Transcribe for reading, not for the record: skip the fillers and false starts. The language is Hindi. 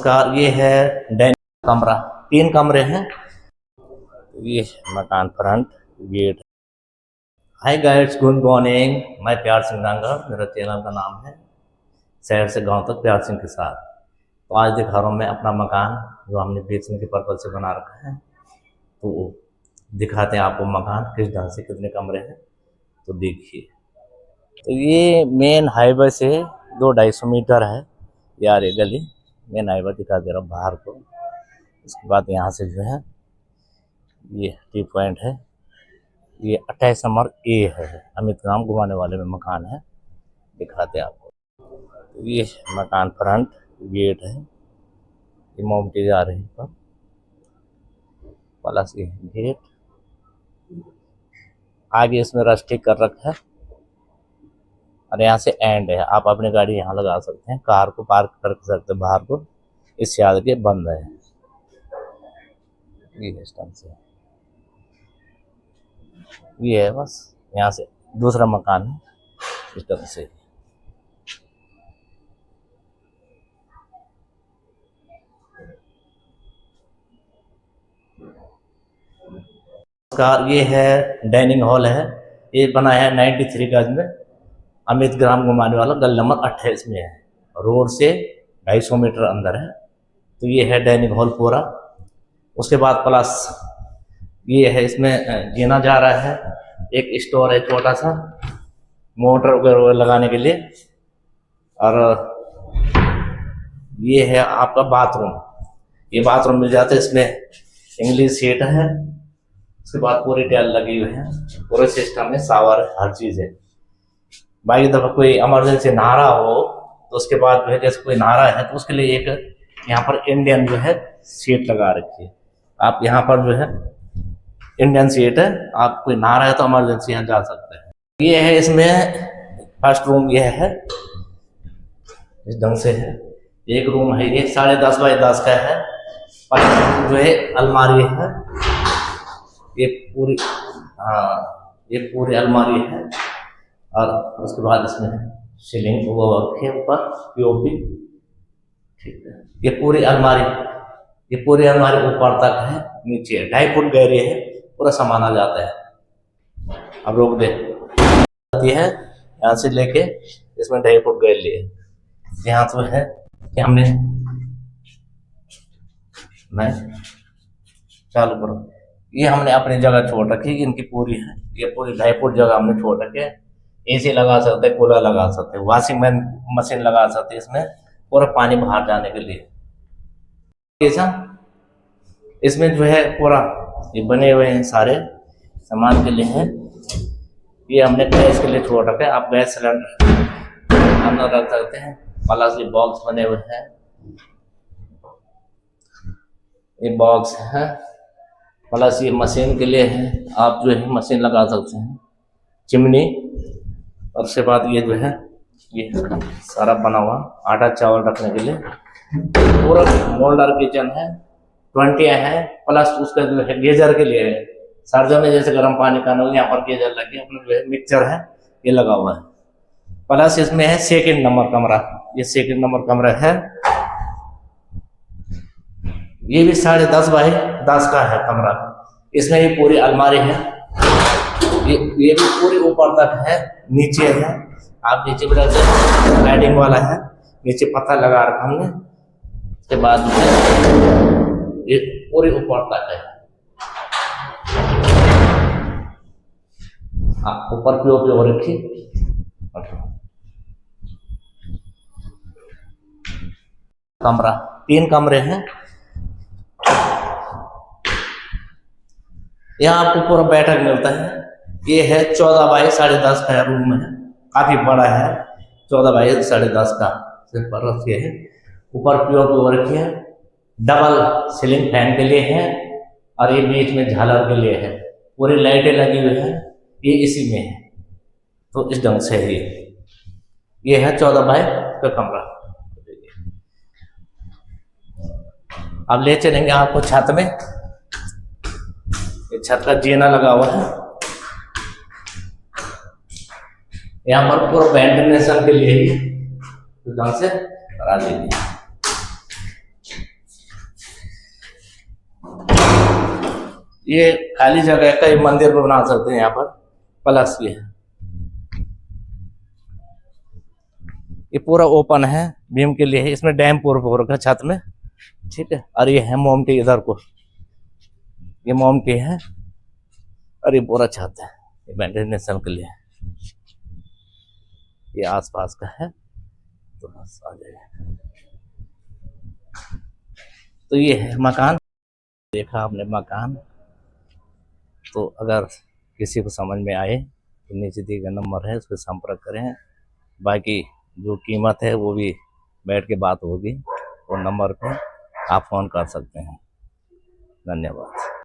नमस्कार, ये है डाइनिंग कमरा। 3 कमरे हैं। ये मकान फ्रंट गेट। हाय गाइड्स, गुड मॉर्निंग। मैं प्यार सिंह डांगर, मेरा चैनल का नाम है शहर से गांव तक प्यार सिंह के साथ। तो आज दिखा रहा हूँ मैं अपना मकान जो हमने बेचने के पर्पज से बना रखा है। तो दिखाते हैं आपको मकान किस ढंग से, कितने कमरे हैं तो देखिए। तो ये मेन हाईवे से 200-250 मीटर है यार ये गली। मेन हाईवे दिखा दे रहा हूँ बाहर को। उसके बाद यहाँ से जो है ये टी पॉइंट है। ये 28 नंबर ए है, अमित ग्राम घुमाने वाले में मकान है। दिखाते हैं आपको। ये मकान फ्रंट गेट है। ये मोमटी जा रही है पर प्लस ये गेट आगे इसमें रस्टिक कर रखा है और यहाँ से एंड है। आप अपनी गाड़ी यहाँ लगा सकते हैं, कार को पार्क कर सकते हैं बाहर को। इससे आगे बंद है। ये इस ढंग से ये है, बस यहाँ से दूसरा मकान है इस ढंग से। नमस्कार, ये है डाइनिंग हॉल है। ये बना है 93 गज में, अमित ग्राम घुमाने वाला, गल नंबर 28 में है। रोड से 250 मीटर अंदर है। तो ये है डाइनिंग हॉल पूरा। उसके बाद प्लस ये है, इसमें जीना जा रहा है। एक स्टोर है छोटा सा, मोटर वगैरह लगाने के लिए। और ये है आपका बाथरूम। ये बाथरूम मिल जाता है, इसमें इंग्लिश सीट है। उसके बाद पूरी टाइल लगी हुई है, पूरे सिस्टम में शावर हर चीज है। बाकी दफा कोई इमरजेंसी नहा रहा हो तो उसके बाद जो है, जैसे कोई नहा रहा है तो उसके लिए एक यहाँ पर इंडियन जो है सीट लगा रखी है। आप यहाँ पर जो है इंडियन सीट है, आप कोई नहा रहा है तो इमरजेंसी यहाँ जा सकते हैं। ये है, इसमें फर्स्ट रूम ये है, इस ढंग से है। एक रूम है ये 10.5 बाई 10 का है। जो है अलमारी है, ये पूरी, हाँ ये पूरी अलमारी है। और उसके बाद इसमें सीलिंग वो रखे ऊपर पीओपी, ठीक है। ये पूरी अलमारी ऊपर तक है, नीचे 2.5 फुट गहरी है, पूरा सामान आ जाता है। अब रोक दे है, यहाँ से लेके इसमें 2.5 फुट गहरी है। यहाँ तो है कि हमने, मैं चालू करो, ये हमने अपनी जगह छोड़ रखी, इनकी पूरी है। ये पूरी 2.5 फुट जगह हमने छोड़ रखी है। एसी लगा सकते हैं, कूलर लगा सकते हैं, वॉशिंग मशीन लगा सकते हैं इसमें, पूरा पानी बाहर जाने के लिए। ऐसा इसमें जो है पूरा ये बने हुए हैं, सारे सामान के लिए है। ये हमने गैस के लिए छोड़ रखा है। आप गैस सिलेंडर अंदर रख सकते हैं। प्लस ये बॉक्स बने हुए हैं, ये बॉक्स है। प्लस ये मशीन के लिए है, आप जो है मशीन लगा सकते हैं, चिमनी। और उसके बाद ये जो है ये सारा बना हुआ आटा चावल रखने के लिए। पूरा मोल्डर किचन है, 20 है। प्लस उसका जो है गीजर के लिए है, सर्दियों में जैसे गर्म पानी का नल, यहाँ पर गीजर लगे, अपना जो है मिक्सचर है ये लगा हुआ है। प्लस इसमें है 2nd नंबर कमरा। ये 2nd नंबर कमरा है। ये भी 10.5 बाई 10 का है कमरा। इसमें ये पूरी अलमारी है। ये भी पूरी ऊपर तक है, नीचे है। आप नीचे भी रख सकते, स्लाइडिंग वाला है, नीचे पत्थर लगा रखा हमने। उसके बाद ये पूरी ऊपर तक है। आप ऊपर पीओपी हो रखी। कमरा 3 कमरे हैं। यहाँ आपको पूरा बैठक मिलता है। ये है 14 बाई 10.5 का रूम है, काफी बड़ा है। 14 बाई 10.5 का सिर्फ ये है। ऊपर पीओपी हो रखी है, डबल सीलिंग फैन के लिए है। और ये बीच में झालर के लिए है। पूरी लाइटें लगी हुई है, ये इसी में है। तो इस ढंग से ये है 14 बाई का कमरा। अब ले चलेंगे आपको छत में। छत का जीना लगा हुआ है, यहाँ पर पूरा वेंटिलेशन के लिए ही ढंग से करा दीजिए। ये खाली जगह का ये मंदिर भी बना सकते हैं यहाँ पर, प्लस ये है, ये पूरा ओपन है भीम के लिए, इसमें डैम पूरा का छत में, ठीक है। और ये है मोमटी, इधर को ये मोमटी है, और ये पूरा छत है, ये वेंटिलेशन के लिए, ये आसपास का है, तो बस आ जाएगा। तो ये है मकान, देखा आपने मकान। तो अगर किसी को समझ में आए तो नीचे दिए गए नंबर है, उस पर संपर्क करें। बाकी जो कीमत है वो भी बैठ के बात होगी, और नंबर पे आप फ़ोन कर सकते हैं। धन्यवाद।